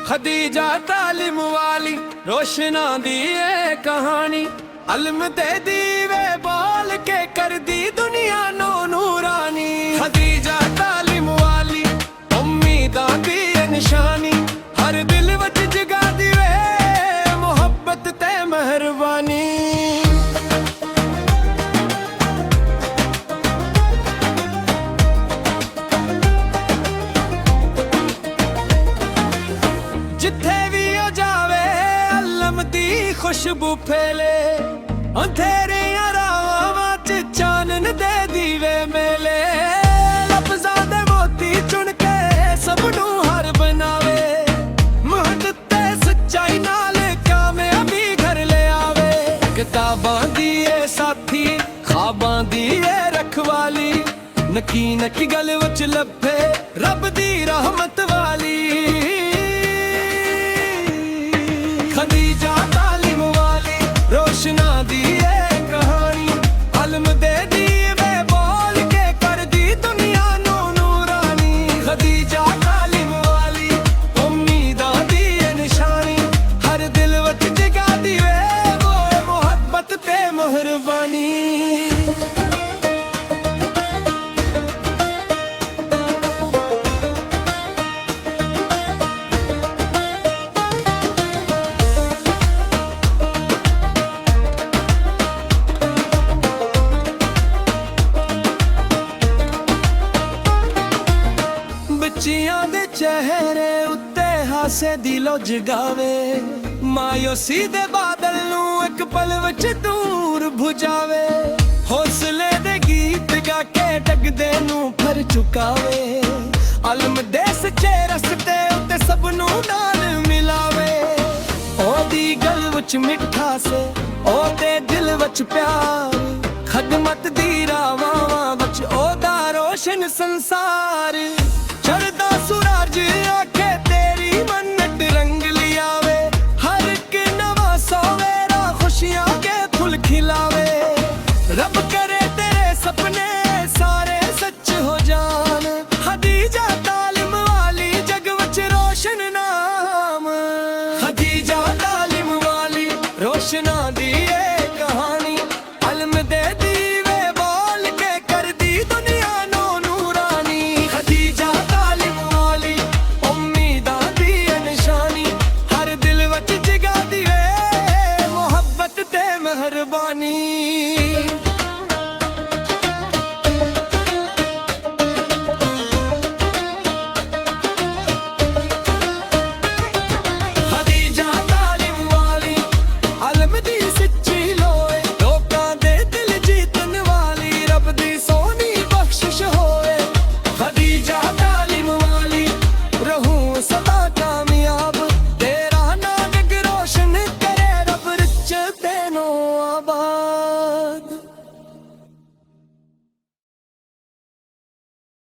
खदीजा तालिम वाली रोशना दी ये कहानी, अलम दे दीवे बोल के कर दी दुनिया नो नूरानी। खदीजा तालिम वाली उम्मीदां दी ये निशानी, हर दिल विच जगा दीवे मोहब्बत ते मेहरबानी। जिथे भी ओ जावे अलम दी खुशबू फैले, अंधेरियां राहां च चानन दे दीवे मेले। लफ्ज़ां दे मोती चुन के सबनूं हर बनावे, मुहब्बत ते सच्चाई नाल कामयाबी घर ले आवे। किताबां दी ए साथी ख्वाबां दी ए रखवाली, नकी नकी गल विच लभे रब दी रहमत वाली। खदीजा तालिम वाली रोशना दी ये कहानी, अलम दे दीवे बोल के कर दी दुनिया नो नूरानी। खदीजा तालिम वाली उम्मीदां दी ये निशानी, हर दिल विच जगा दीवे वो मोहब्बत ते मेहरबानी। ਬੱਚਿਆਂ ਦੇ ਚਿਹਰੇ ਉੱਤੇ ਹਾਸੇ ਦਿਲੋਂ ਜਗਾਵੇ, ਮਾਇੂਸੀ ਦੇ ਬਾਦਲ ਨੂੰ ਇੱਕ ਪਲ ਵਿੱਚ ਦੂਰ ਭੁਜਾਵੇ। ਹੌਸਲੇ ਦੇ ਗੀਤ ਗਾ ਕੇ ਡਗਦੇ ਨੂੰ ਫਰ ਚੁਕਾਵੇ, ਅਲਮ ਦੇ ਸੱਚੇ ਰਸਤੇ ਉੱਤੇ ਸਭ ਨੂੰ ਨਾਲ ਮਿਲਾਵੇ। ਉਹਦੀ ਗੱਲ ਵਿੱਚ ਮਿੱਠਾਸ, ਉਹਦੇ ਦਿਲ ਵਿੱਚ ਪਿਆਰ, ਖਦਮਤ ਦੀ ਰਾਵਾਂ ਵਿੱਚ ਉਹਦਾ ਰੋਸ਼ਨ ਸੰਸਾਰ।